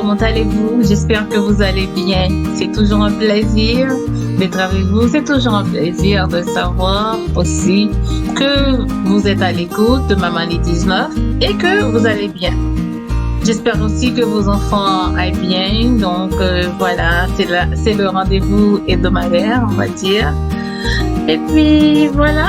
comment allez-vous? J'espère que vous allez bien. C'est toujours un plaisir d'être avec vous. C'est toujours un plaisir de savoir aussi que vous êtes à l'écoute de Maman les 19 et que vous allez bien. J'espère aussi que vos enfants aillent bien. Donc voilà, c'est le rendez-vous hebdomadaire, on va dire. Et puis voilà,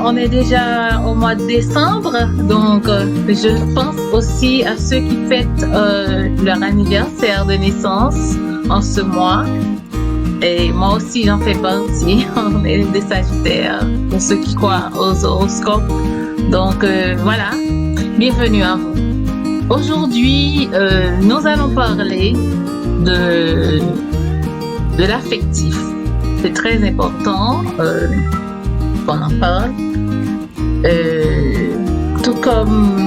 on est déjà au mois de décembre, donc je pense aussi à ceux qui fêtent leur anniversaire de naissance en ce mois. Et moi aussi j'en fais partie, on est des Sagittaires, pour ceux qui croient aux horoscopes. Donc voilà, bienvenue à vous. Aujourd'hui, nous allons parler de l'affectif. C'est très important qu'on en parle, tout comme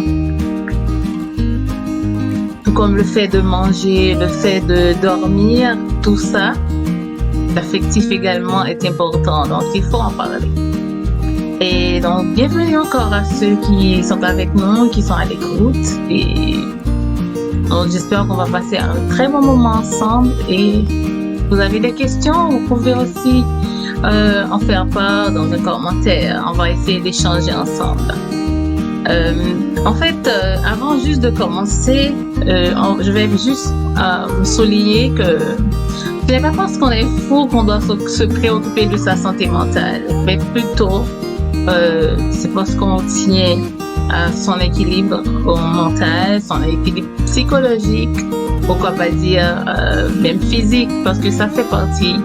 le fait de manger, le fait de dormir, tout ça, l'affectif également est important, donc il faut en parler. Et donc, bienvenue encore à ceux qui sont avec nous, qui sont à l'écoute. Et donc, j'espère qu'on va passer un très bon moment ensemble. Et vous avez des questions, vous pouvez aussi en faire part dans un commentaire. On va essayer d'échanger ensemble. En fait, avant juste de commencer, je vais juste souligner que ce n'est pas parce qu'on est fou qu'on doit se préoccuper de sa santé mentale, mais plutôt c'est parce qu'on tient à son équilibre mental, son équilibre psychologique, pourquoi pas dire même physique, parce que ça fait partie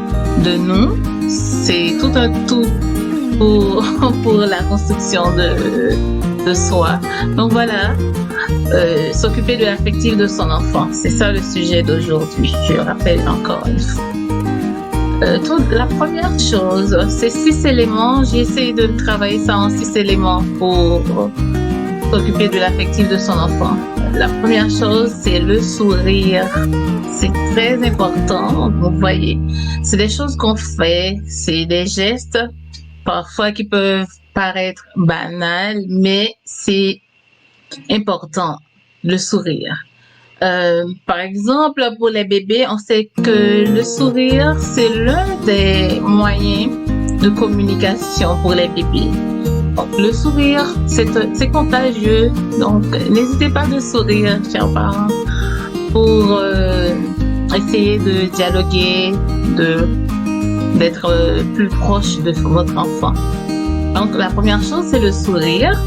de nous. C'est tout un tout pour la construction de soi. Donc voilà, s'occuper de l'affectif de son enfant, c'est ça le sujet d'aujourd'hui. Je rappelle encore une fois. La première chose, c'est 6 éléments. J'ai essayé de travailler ça en 6 éléments pour s'occuper de l'affectif de son enfant. La première chose, c'est le sourire. C'est très important. Vous voyez, c'est des choses qu'on fait, c'est des gestes parfois qui peuvent paraître banals, mais c'est important, le sourire. Par exemple, pour les bébés, on sait que le sourire, c'est l'un des moyens de communication pour les bébés. Donc, le sourire, c'est contagieux. Donc, n'hésitez pas de sourire, chers parents, pour essayer de dialoguer, d'être plus proche de votre enfant. Donc, la première chose, c'est le sourire.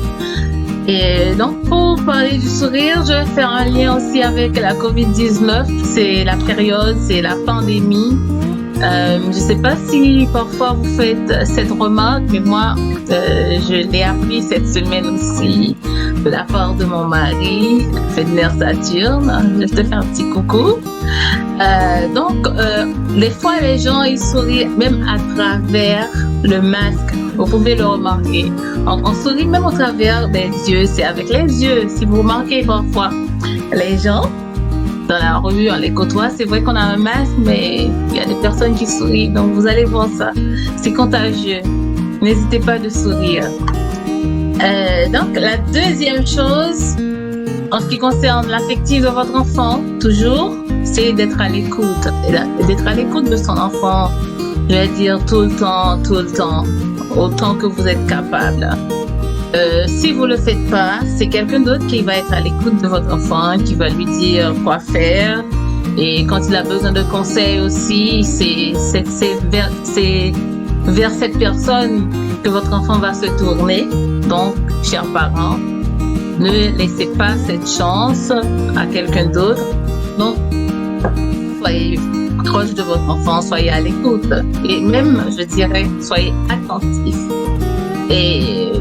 Et donc, pour parler du sourire, je vais faire un lien aussi avec la COVID-19. C'est la période, c'est la pandémie. Je ne sais pas si parfois vous faites cette remarque, mais moi, je l'ai appris cette semaine aussi de la part de mon mari, Fédénaire Saturne. Je te fais un petit coucou. Donc, des fois, les gens, ils sourient même à travers le masque. Vous pouvez le remarquer. On sourit même au travers des yeux. C'est avec les yeux. Si vous remarquez parfois, les gens, dans la rue, on les côtoie. C'est vrai qu'on a un masque, mais il y a des personnes qui sourient. Donc, vous allez voir ça. C'est contagieux. N'hésitez pas de sourire. Donc, la deuxième chose, en ce qui concerne l'affectif de votre enfant, toujours, c'est d'être à l'écoute. D'être à l'écoute de son enfant. Je vais dire tout le temps, autant que vous êtes capable. Si vous le faites pas, c'est quelqu'un d'autre qui va être à l'écoute de votre enfant, qui va lui dire quoi faire. Et quand il a besoin de conseils aussi, c'est vers cette personne que votre enfant va se tourner. Donc, chers parents, ne laissez pas cette chance à quelqu'un d'autre. Donc, soyez proche de votre enfant, soyez à l'écoute. Et même, je dirais, soyez attentifs. Et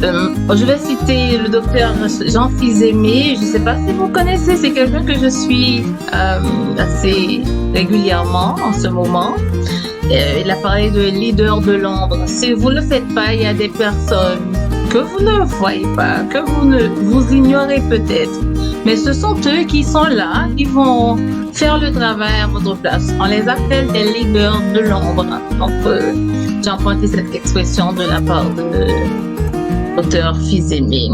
je vais citer le docteur Jean Fils-Aimé. Je ne sais pas si vous connaissez, c'est quelqu'un que je suis assez régulièrement en ce moment. Il a parlé de leader de l'ombre. Si vous ne le faites pas, il y a des personnes que vous ne voyez pas, que vous ignorez peut-être. Mais ce sont eux qui sont là, qui vont faire le travail à votre place. On les appelle des leaders de l'ombre. Donc, j'ai emprunté cette expression de la part de l'auteur Fils-Aimé.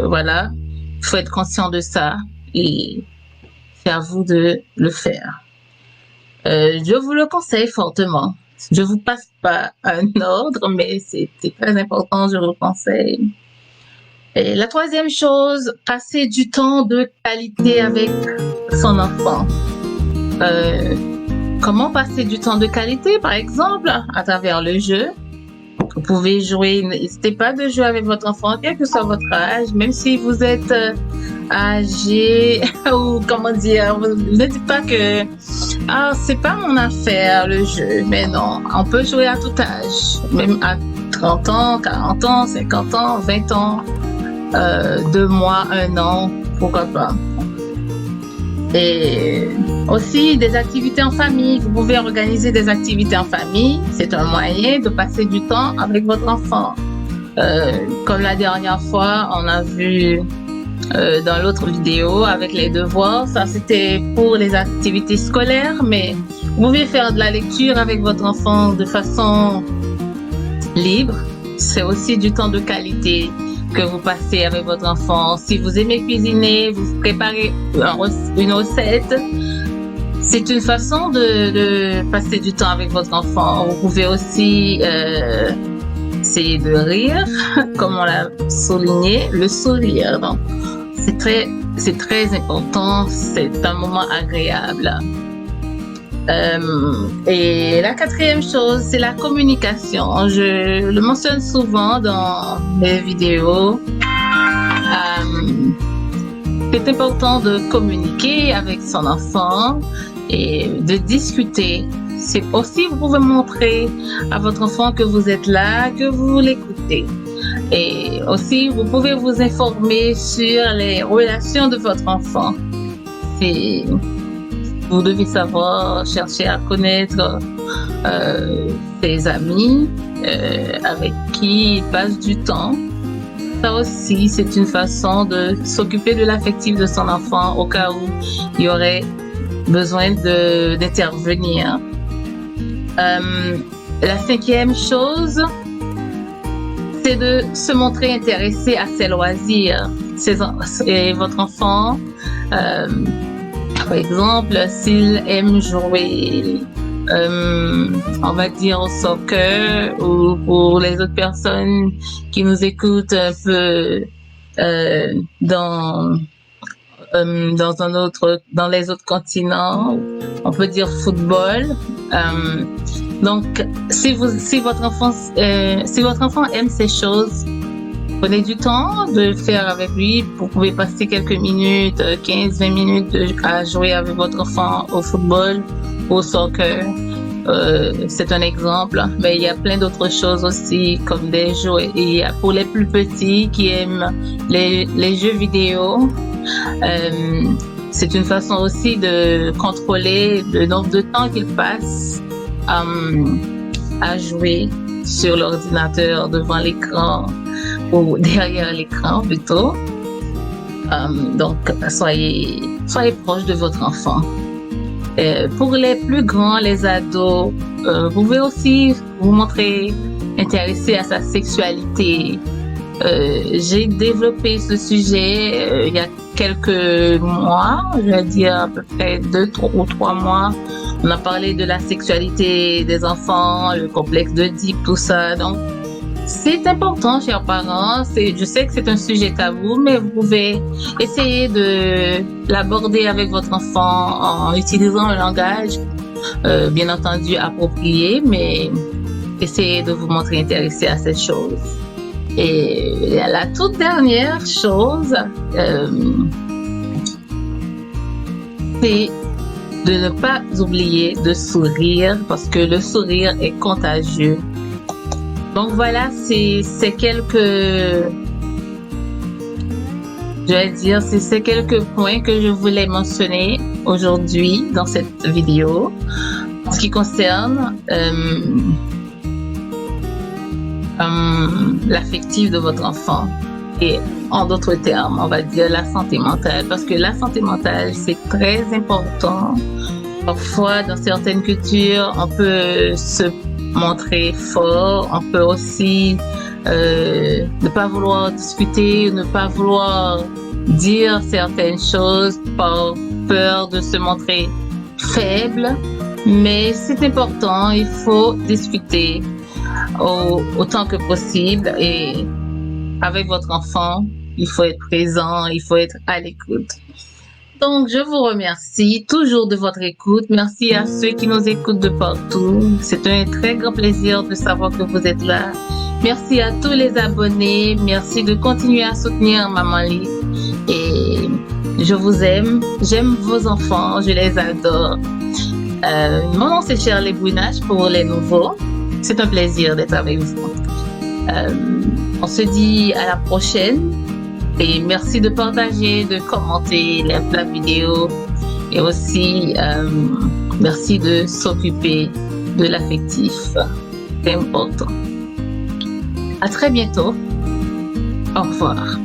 Voilà, il faut être conscient de ça et c'est à vous de le faire. Je vous le conseille fortement. Je vous passe pas un ordre, mais c'est très important, je vous le conseille. Et la troisième chose, passer du temps de qualité avec son enfant. Comment passer du temps de qualité, par exemple, à travers le jeu. Vous pouvez jouer, n'hésitez pas de jouer avec votre enfant, quel que soit votre âge, même si vous êtes âgé ou comment dire, vous ne dites pas que c'est pas mon affaire le jeu, mais non, on peut jouer à tout âge, même à 30 ans, 40 ans, 50 ans, 20 ans, 2 mois, 1 an, pourquoi pas. Et aussi des activités en famille. Vous pouvez organiser des activités en famille. C'est un moyen de passer du temps avec votre enfant. Comme la dernière fois, on a vu dans l'autre vidéo avec les devoirs. Ça, c'était pour les activités scolaires, mais vous pouvez faire de la lecture avec votre enfant de façon libre. C'est aussi du temps de qualité que vous passez avec votre enfant. Si vous aimez cuisiner, vous préparez une recette, c'est une façon de passer du temps avec votre enfant. Vous pouvez aussi essayer de rire, comme on l'a souligné, le sourire. Donc, c'est très important, c'est un moment agréable. Et la quatrième chose, c'est la communication. Je le mentionne souvent dans mes vidéos. C'est important de communiquer avec son enfant et de discuter. C'est aussi, vous pouvez montrer à votre enfant que vous êtes là, que vous l'écoutez. Et aussi, vous pouvez vous informer sur les relations de votre enfant. Vous devez savoir chercher à connaître ses amis avec qui il passe du temps. Ça aussi, c'est une façon de s'occuper de l'affectif de son enfant au cas où il y aurait besoin d'intervenir. La cinquième chose, c'est de se montrer intéressé à ses loisirs. Et votre enfant, par exemple, s'il aime jouer, on va dire au soccer, ou pour les autres personnes qui nous écoutent un peu dans les autres continents, on peut dire football. Donc, si votre enfant aime ces choses, prenez du temps de faire avec lui. Vous pouvez passer quelques minutes, 15-20 minutes à jouer avec votre enfant au football, au soccer. C'est un exemple, mais il y a plein d'autres choses aussi, comme des jeux. Et pour les plus petits qui aiment les jeux vidéo, c'est une façon aussi de contrôler le nombre de temps qu'ils passent à jouer sur l'ordinateur, devant l'écran ou derrière l'écran plutôt. Donc, soyez proche de votre enfant. Pour les plus grands, les ados, vous pouvez aussi vous montrer intéressé à sa sexualité. J'ai développé ce sujet il y a quelques mois, je vais dire à peu près 2 ou 3 mois. On a parlé de la sexualité des enfants, le complexe d'Oedipe, tout ça. Donc, c'est important, chers parents. Je sais que c'est un sujet tabou, mais vous pouvez essayer de l'aborder avec votre enfant en utilisant un langage, bien entendu, approprié, mais essayez de vous montrer intéressé à cette chose. Et la toute dernière chose, c'est de ne pas oublier de sourire, parce que le sourire est contagieux. Donc voilà, c'est quelques points que je voulais mentionner aujourd'hui dans cette vidéo. En ce qui concerne l'affectif de votre enfant. Et en d'autres termes, on va dire la santé mentale, parce que la santé mentale, c'est très important. Parfois, dans certaines cultures, on peut se montrer fort, on peut aussi ne pas vouloir discuter, ne pas vouloir dire certaines choses par peur de se montrer faible. Mais c'est important, il faut discuter autant que possible et avec votre enfant, il faut être présent, il faut être à l'écoute. Donc, je vous remercie toujours de votre écoute. Merci à ceux qui nous écoutent de partout. C'est un très grand plaisir de savoir que vous êtes là. Merci à tous les abonnés. Merci de continuer à soutenir Maman Lit. Et je vous aime. J'aime vos enfants. Je les adore. Mon nom, c'est Shirley Bouinache pour les nouveaux. C'est un plaisir d'être avec vous. On se dit à la prochaine. Et merci de partager, de commenter la vidéo. Et aussi, merci de s'occuper de l'affectif. C'est important. À très bientôt. Au revoir.